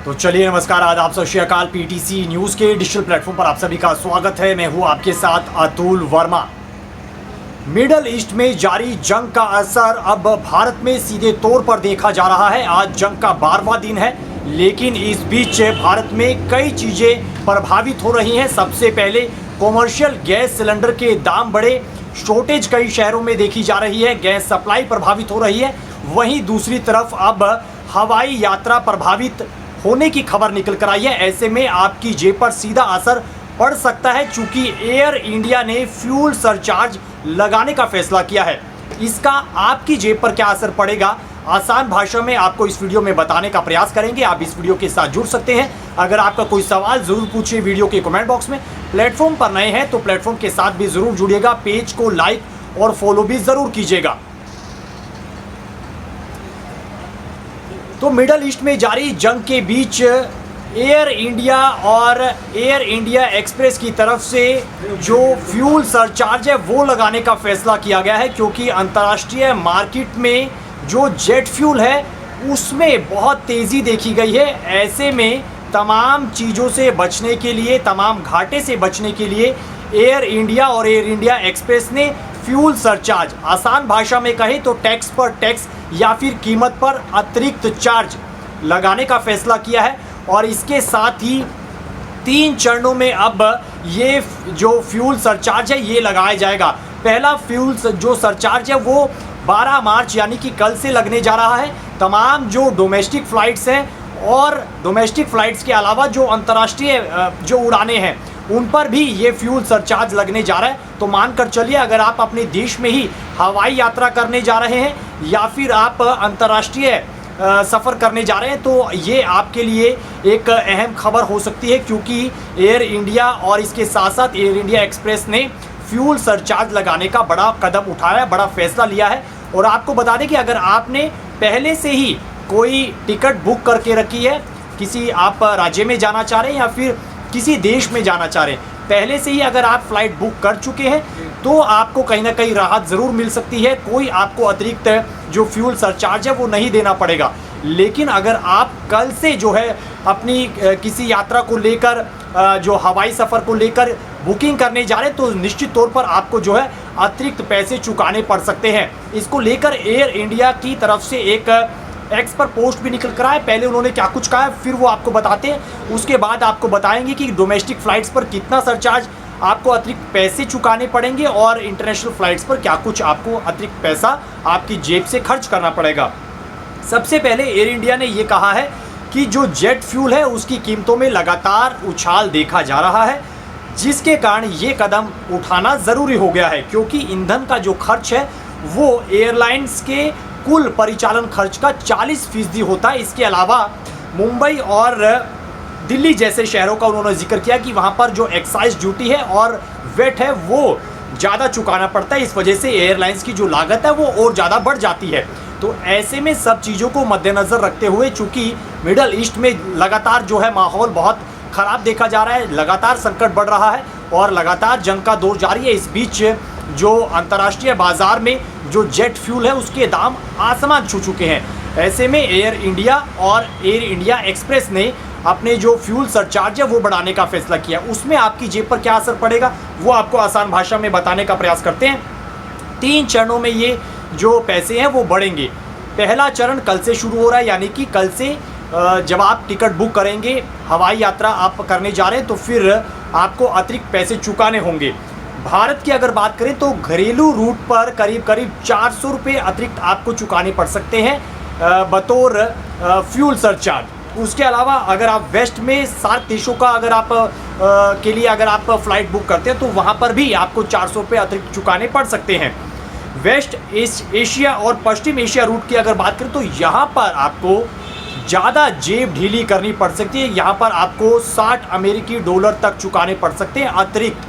तो चलिए नमस्कार, आदाब, सत श्री अकाल। पीटीसी न्यूज़ के डिजिटल प्लेटफॉर्म पर आप सभी का स्वागत है। मैं हूं आपके साथ अतुल वर्मा। मिडल ईस्ट में जारी जंग का असर अब भारत में सीधे तौर पर देखा जा रहा है। आज जंग का 12वां दिन है, लेकिन इस बीच भारत में कई चीज़ें प्रभावित हो रही हैं। सबसे पहले कॉमर्शियल गैस सिलेंडर के दाम बढ़े, शॉर्टेज कई शहरों में देखी जा रही है, गैस सप्लाई प्रभावित हो रही है। वहीं दूसरी तरफ अब हवाई यात्रा प्रभावित होने की खबर निकल कर आई है। ऐसे में आपकी जेब पर सीधा असर पड़ सकता है, चूंकि एयर इंडिया ने फ्यूल सरचार्ज लगाने का फैसला किया है। इसका आपकी जेब पर क्या असर पड़ेगा, आसान भाषा में आपको इस वीडियो में बताने का प्रयास करेंगे। आप इस वीडियो के साथ जुड़ सकते हैं। अगर आपका कोई सवाल जरूर पूछिए वीडियो के कमेंट बॉक्स में। प्लेटफॉर्म पर नए हैं तो प्लेटफॉर्म के साथ भी जरूर जुड़िएगा। पेज को लाइक और फॉलो भी जरूर कीजिएगा। तो मिडल ईस्ट में जारी जंग के बीच एयर इंडिया और एयर इंडिया एक्सप्रेस की तरफ से जो फ्यूल सरचार्ज है वो लगाने का फैसला किया गया है, क्योंकि अंतर्राष्ट्रीय मार्केट में जो जेट फ्यूल है उसमें बहुत तेज़ी देखी गई है। ऐसे में तमाम चीज़ों से बचने के लिए, तमाम घाटे से बचने के लिए एयर इंडिया और एयर इंडिया एक्सप्रेस ने फ्यूल सरचार्ज, आसान भाषा में कहें तो टैक्स पर टैक्स या फिर कीमत पर अतिरिक्त चार्ज लगाने का फैसला किया है। और इसके साथ ही 3 चरणों में अब ये जो फ्यूल सरचार्ज है ये लगाया जाएगा। पहला फ्यूल जो सरचार्ज है वो 12 मार्च यानी कि कल से लगने जा रहा है। तमाम जो डोमेस्टिक फ़्लाइट्स हैं और डोमेस्टिक फ़्लाइट्स के अलावा जो अंतर्राष्ट्रीय जो उड़ानें हैं उन पर भी ये फ्यूल सरचार्ज लगने जा रहा है। तो मानकर चलिए, अगर आप अपने देश में ही हवाई यात्रा करने जा रहे हैं या फिर आप अंतर्राष्ट्रीय सफ़र करने जा रहे हैं तो ये आपके लिए एक अहम खबर हो सकती है, क्योंकि एयर इंडिया और इसके साथ साथ एयर इंडिया एक्सप्रेस ने फ्यूल सरचार्ज लगाने का बड़ा कदम उठाया, बड़ा फैसला लिया है। और आपको बता दें कि अगर आपने पहले से ही कोई टिकट बुक करके रखी है, किसी आप राज्य में जाना चाह रहे हैं या फिर किसी देश में जाना चाह रहे हैं, पहले से ही अगर आप फ्लाइट बुक कर चुके हैं तो आपको कहीं ना कहीं राहत ज़रूर मिल सकती है। कोई आपको अतिरिक्त जो फ्यूल सरचार्ज है वो नहीं देना पड़ेगा। लेकिन अगर आप कल से जो है अपनी किसी यात्रा को लेकर, जो हवाई सफ़र को लेकर बुकिंग करने जा रहे हैं तो निश्चित तौर पर आपको जो है अतिरिक्त पैसे चुकाने पड़ सकते हैं। इसको लेकर एयर इंडिया की तरफ से एक एक्स पर पोस्ट भी निकल कर आए। पहले उन्होंने क्या कुछ कहा है फिर वो आपको बताते हैं, उसके बाद आपको बताएंगे कि डोमेस्टिक फ़्लाइट्स पर कितना सरचार्ज आपको अतिरिक्त पैसे चुकाने पड़ेंगे और इंटरनेशनल फ़्लाइट्स पर क्या कुछ आपको अतिरिक्त पैसा आपकी जेब से खर्च करना पड़ेगा। सबसे पहले एयर इंडिया ने ये कहा है कि जो जेट फ्यूल है उसकी कीमतों में लगातार उछाल देखा जा रहा है, जिसके कारण ये कदम उठाना ज़रूरी हो गया है, क्योंकि ईंधन का जो खर्च है वो एयरलाइंस के कुल परिचालन खर्च का 40% होता है। इसके अलावा मुंबई और दिल्ली जैसे शहरों का उन्होंने जिक्र किया कि वहाँ पर जो एक्साइज ड्यूटी है और वेट है वो ज़्यादा चुकाना पड़ता है। इस वजह से एयरलाइंस की जो लागत है वो और ज़्यादा बढ़ जाती है। तो ऐसे में सब चीज़ों को मद्देनज़र रखते हुए, चूँकि मिडल ईस्ट में लगातार जो है माहौल बहुत ख़राब देखा जा रहा है, लगातार संकट बढ़ रहा है और लगातार जंग का दौर जारी है। इस बीच जो अंतर्राष्ट्रीय बाज़ार में जो जेट फ्यूल है उसके दाम आसमान छू चुके हैं। ऐसे में एयर इंडिया और एयर इंडिया एक्सप्रेस ने अपने जो फ्यूल सरचार्ज है वो बढ़ाने का फैसला किया। उसमें आपकी जेब पर क्या असर पड़ेगा वो आपको आसान भाषा में बताने का प्रयास करते हैं। 3 चरणों में ये जो पैसे हैं वो बढ़ेंगे। पहला चरण कल से शुरू हो रहा है, यानी कि कल से जब आप टिकट बुक करेंगे, हवाई यात्रा आप करने जा रहे हैं तो फिर आपको अतिरिक्त पैसे चुकाने होंगे। भारत की अगर बात करें तो घरेलू रूट पर करीब 400 रुपये अतिरिक्त आपको चुकाने पड़ सकते हैं बतौर फ्यूल सरचार्ज। उसके अलावा अगर आप वेस्ट में 7 देशों का अगर आप के लिए अगर आप फ़्लाइट बुक करते हैं तो वहाँ पर भी आपको 400 रुपये अतिरिक्त चुकाने पड़ सकते हैं। वेस्ट एशिया और पश्चिम एशिया रूट की अगर बात करें तो यहाँ पर आपको ज़्यादा जेब ढीली करनी पड़ सकती है। यहाँ पर आपको $60 तक चुकाने पड़ सकते हैं अतिरिक्त।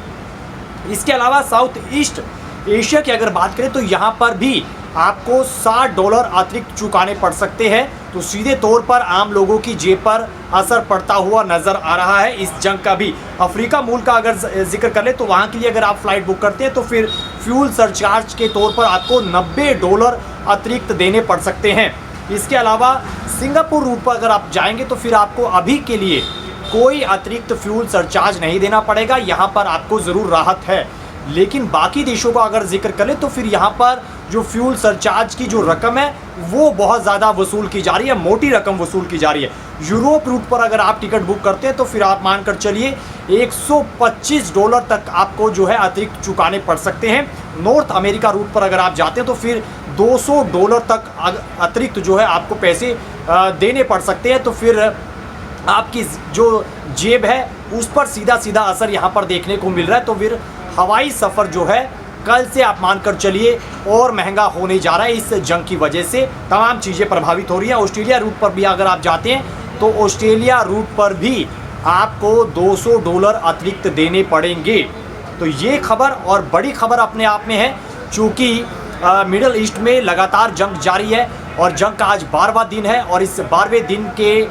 इसके अलावा साउथ ईस्ट एशिया की अगर बात करें तो यहाँ पर भी आपको $60 अतिरिक्त चुकाने पड़ सकते हैं। तो सीधे तौर पर आम लोगों की जेब पर असर पड़ता हुआ नज़र आ रहा है इस जंग का भी। अफ्रीका मूल का अगर जिक्र कर ले तो वहाँ के लिए अगर आप फ़्लाइट बुक करते हैं तो फिर फ्यूल सरचार्ज के तौर पर आपको $90 अतिरिक्त देने पड़ सकते हैं। इसके अलावा सिंगापुर रूट पर अगर आप जाएंगे तो फिर आपको अभी के लिए कोई अतिरिक्त फ्यूल सरचार्ज नहीं देना पड़ेगा, यहाँ पर आपको ज़रूर राहत है। लेकिन बाकी देशों का अगर जिक्र करें तो फिर यहाँ पर जो फ्यूल सरचार्ज की जो रकम है वो बहुत ज़्यादा वसूल की जा रही है, मोटी रकम वसूल की जा रही है। यूरोप रूट पर अगर आप टिकट बुक करते हैं तो फिर आप मानकर चलिए $125 तक आपको जो है अतिरिक्त चुकाने पड़ सकते हैं। नॉर्थ अमेरिका रूट पर अगर आप जाते हैं तो फिर $200 तक अतिरिक्त जो है आपको पैसे देने पड़ सकते हैं। तो फिर आपकी जो जेब है उस पर सीधा सीधा असर यहाँ पर देखने को मिल रहा है। तो फिर हवाई सफ़र जो है कल से आप मानकर चलिए और महंगा होने जा रहा है। इस जंग की वजह से तमाम चीज़ें प्रभावित हो रही हैं। ऑस्ट्रेलिया रूट पर भी अगर आप जाते हैं तो ऑस्ट्रेलिया रूट पर भी आपको $200 अतिरिक्त देने पड़ेंगे। तो ये खबर और बड़ी खबर अपने आप में है, चूँकि मिडल ईस्ट में लगातार जंग जारी है और जंग का आज 12वां दिन है और इस 12वें दिन के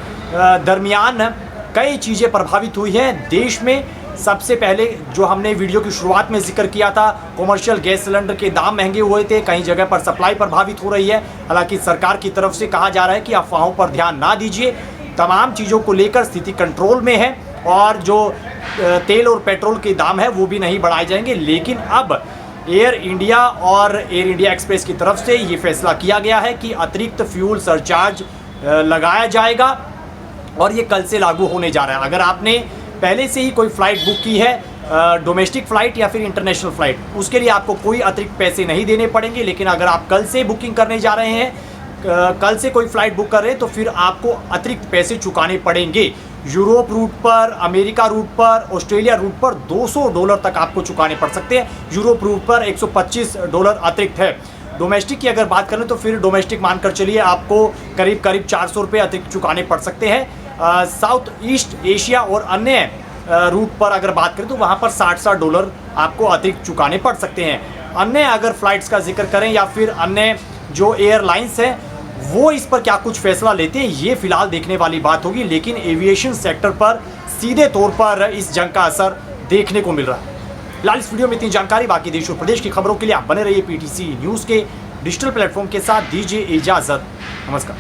दरमियान कई चीज़ें प्रभावित हुई हैं देश में। सबसे पहले जो हमने वीडियो की शुरुआत में जिक्र किया था, कॉमर्शियल गैस सिलेंडर के दाम महंगे हुए थे, कई जगह पर सप्लाई प्रभावित हो रही है। हालांकि सरकार की तरफ से कहा जा रहा है कि अफवाहों पर ध्यान ना दीजिए, तमाम चीज़ों को लेकर स्थिति कंट्रोल में है और जो तेल और पेट्रोल के दाम है वो भी नहीं बढ़ाए जाएंगे। लेकिन अब एयर इंडिया और एयर इंडिया एक्सप्रेस की तरफ से ये फैसला किया गया है कि अतिरिक्त फ्यूल सरचार्ज लगाया जाएगा और ये कल से लागू होने जा रहा है। अगर आपने पहले से ही कोई फ़्लाइट बुक की है, डोमेस्टिक फ़्लाइट या फिर इंटरनेशनल फ़्लाइट, उसके लिए आपको कोई अतिरिक्त पैसे नहीं देने पड़ेंगे। लेकिन अगर आप कल से बुकिंग करने जा रहे हैं, कल से कोई फ़्लाइट बुक कर रहे हैं तो फिर आपको अतिरिक्त पैसे चुकाने पड़ेंगे। यूरोप रूट पर, अमेरिका रूट पर, ऑस्ट्रेलिया रूट पर $200 तक आपको चुकाने पड़ सकते हैं। यूरोप रूट पर $125 अतिरिक्त है। डोमेस्टिक की अगर बात करें तो फिर डोमेस्टिक मानकर चलिए आपको करीब करीब $400 अतिरिक्त चुकाने पड़ सकते हैं। साउथ ईस्ट एशिया और अन्य रूट पर अगर बात करें तो वहाँ पर $60 आपको अतिरिक्त चुकाने पड़ सकते हैं। अन्य अगर फ़्लाइट्स का जिक्र करें या फिर अन्य जो एयरलाइंस हैं वो इस पर क्या कुछ फैसला लेते हैं, ये फिलहाल देखने वाली बात होगी। लेकिन एविएशन सेक्टर पर सीधे तौर पर इस जंग का असर देखने को मिल रहा है। फिलहाल इस वीडियो में इतनी जानकारी। बाकी देश और प्रदेश की खबरों के लिए आप बने रहिए PTC न्यूज़ के डिजिटल प्लेटफॉर्म के साथ। दीजिए इजाज़त, नमस्कार।